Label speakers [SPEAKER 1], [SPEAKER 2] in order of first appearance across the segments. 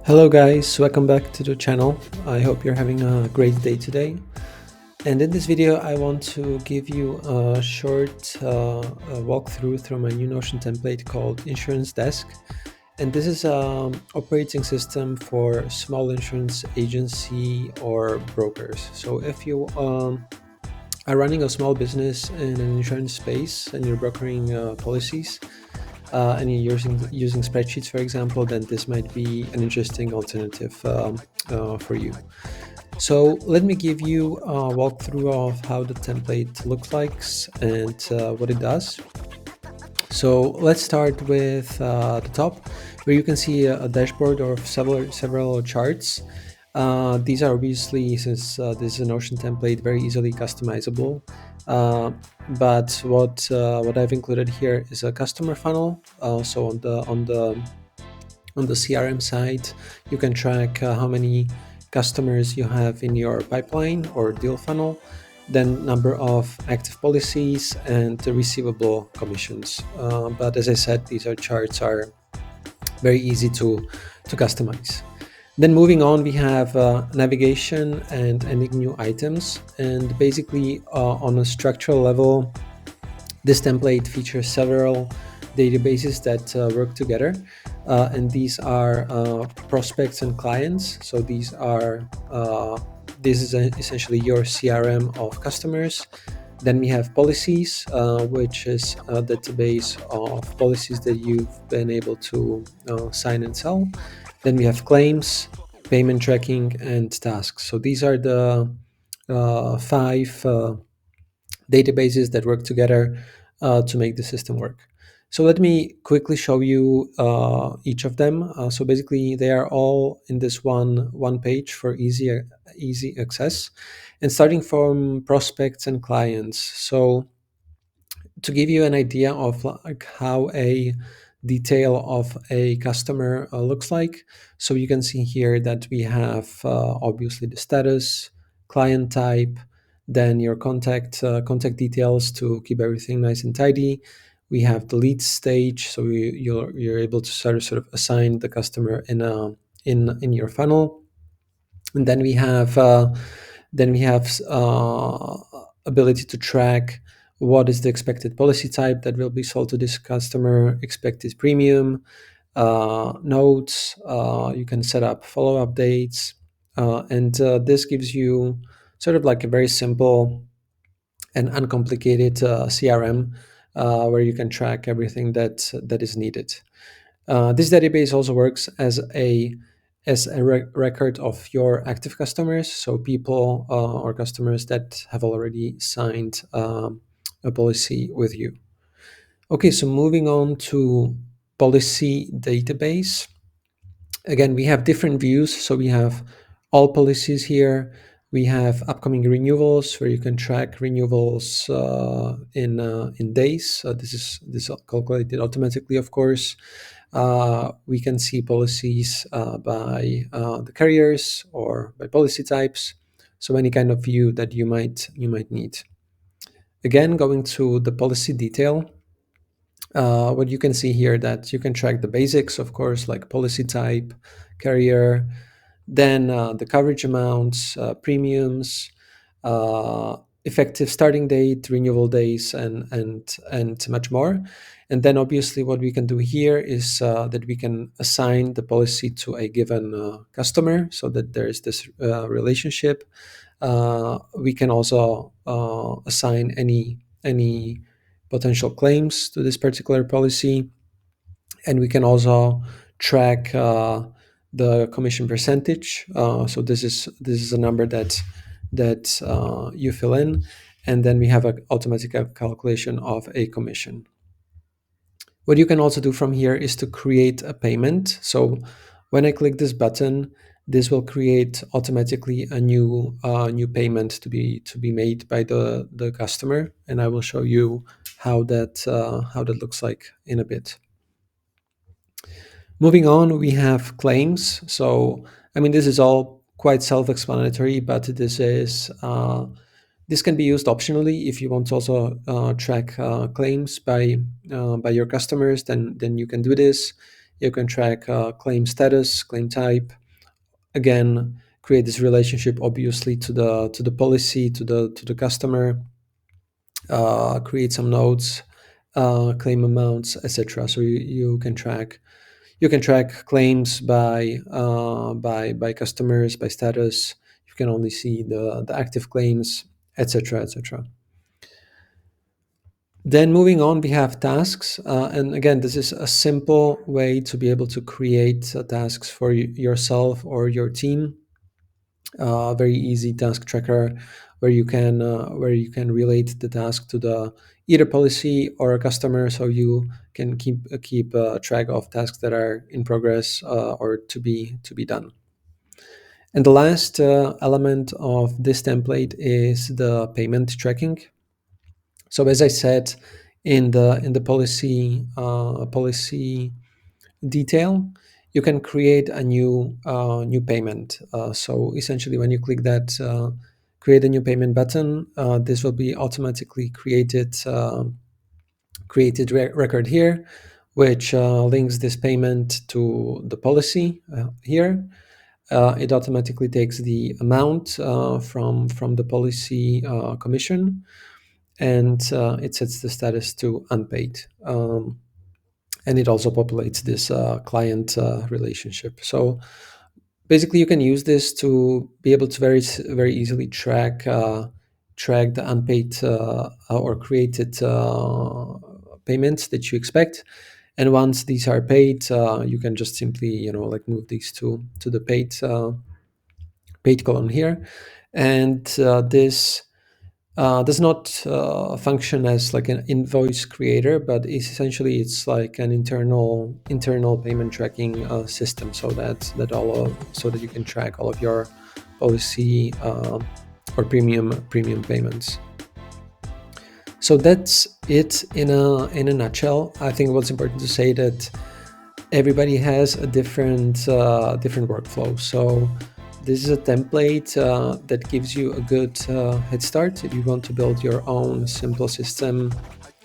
[SPEAKER 1] Hello guys, welcome back to the channel. I hope you're having a great day today. And in this video, I want to give you a short walkthrough through my new Notion template called InsuranceDesk. And this is an operating system for small insurance agency or brokers. So if you are running a small business in an insurance space and you're brokering policies, and you're using spreadsheets, for example, then this might be an interesting alternative for you. So let me give you a walkthrough of how the template looks like and what it does. So let's start with the top, where you can see a dashboard of several charts. These are obviously, since this is a Notion template, very easily customizable. Uh, but what I've included here is a customer funnel. So on the CRM side, you can track how many customers you have in your pipeline or deal funnel, then number of active policies and the receivable commissions. But as I said, these charts are very easy to customize. Then moving on, we have navigation and adding new items. And basically, on a structural level, this template features several databases that work together, and these are prospects and clients. So this is essentially your CRM of customers. Then we have policies, which is a database of policies that you've been able to sign and sell. Then we have claims, payment tracking, and tasks. So these are the five databases that work together to make the system work. So let me quickly show you each of them. So basically, they are all in this one page for easy access, and starting from prospects and clients. So to give you an idea of like how a detail of a customer looks like, so you can see here that we have obviously the status, client type, then your contact details to keep everything nice and tidy. We have the lead stage, so you're able to sort of assign the customer in your funnel. And then we have ability to track what is the expected policy type that will be sold to this customer, expected premium, notes. You can set up follow-up dates, and this gives you sort of like a very simple and uncomplicated CRM where you can track everything that is needed. This database also works as a record of your active customers, so people or customers that have already signed a policy with you. Okay, so moving on to policy database. Again, we have different views. So we have all policies here. We have upcoming renewals where you can track renewals in days. This is calculated automatically, of course. We can see policies by the carriers or by policy types. So any kind of view that you might need. Again, going to the policy detail, what you can see here that you can track the basics, of course, like policy type, carrier, then the coverage amounts, premiums, effective starting date, renewal days, and much more. And then obviously what we can do here is that we can assign the policy to a given customer so that there is this relationship. We can also assign any potential claims to this particular policy, and we can also track the commission percentage. So this is a number that you fill in, and then we have an automatic calculation of a commission. What you can also do from here is to create a payment. So when I click this button, this will create automatically a new payment to be made by the customer, and I will show you how that looks like in a bit. Moving on, we have claims. So I mean, this is all quite self-explanatory, but this can be used optionally if you want to also track claims by your customers. Then you can do this. You can track claim status, claim type. Again, create this relationship obviously to the policy, to the customer. Create some notes, claim amounts, etc. So you can track claims by customers, by status. You can only see the active claims, etc., etc. Then moving on, we have tasks. And again, this is a simple way to be able to create tasks for yourself or your team. Very easy task tracker where you can relate the task to the either policy or a customer, so you can keep track of tasks that are in progress or to be done. And the last element of this template is the payment tracking. So as I said, in the policy detail, you can create a new payment. So essentially, when you click that create a new payment button, this will be automatically created record here, which links this payment to the policy here. It automatically takes the amount from the policy commission, and it sets the status to unpaid. And it also populates this client relationship. So basically, you can use this to be able to very easily track the unpaid or created payments that you expect. And once these are paid, you can just simply like move these to the paid column here, and this does not function as like an invoice creator, but essentially it's like an internal payment tracking system, so so that you can track all of your policy or premium payments. So that's it in a nutshell. I think what's important to say that everybody has a different workflow. So this is a template that gives you a good head start if you want to build your own simple system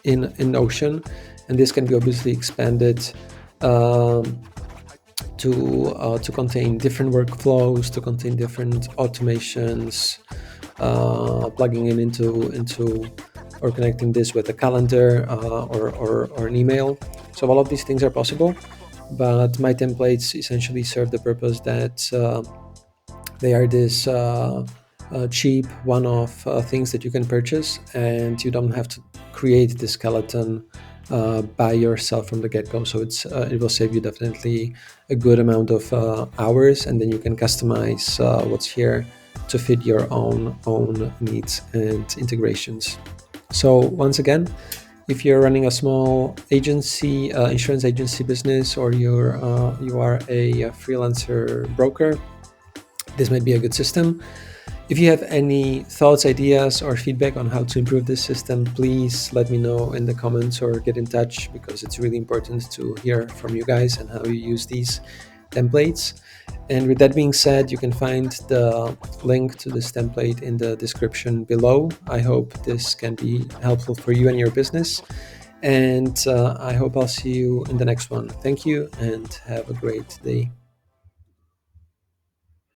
[SPEAKER 1] in Notion, and this can be obviously expanded to contain different workflows, to contain different automations, plugging in into or connecting this with a calendar or an email. So all of these things are possible, but my templates essentially serve the purpose that they are this cheap one-off things that you can purchase, and you don't have to create the skeleton by yourself from the get-go. So it will save you definitely a good amount of hours, and then you can customize what's here to fit your own needs and integrations. So once again, if you're running a small agency, insurance agency business, or you are a freelancer broker, this might be a good system. If you have any thoughts, ideas, or feedback on how to improve this system, please let me know in the comments or get in touch, because it's really important to hear from you guys and how you use these templates. And with that being said, you can find the link to this template in the description below. I hope this can be helpful for you and your business. And I hope I'll see you in the next one. Thank you and have a great day.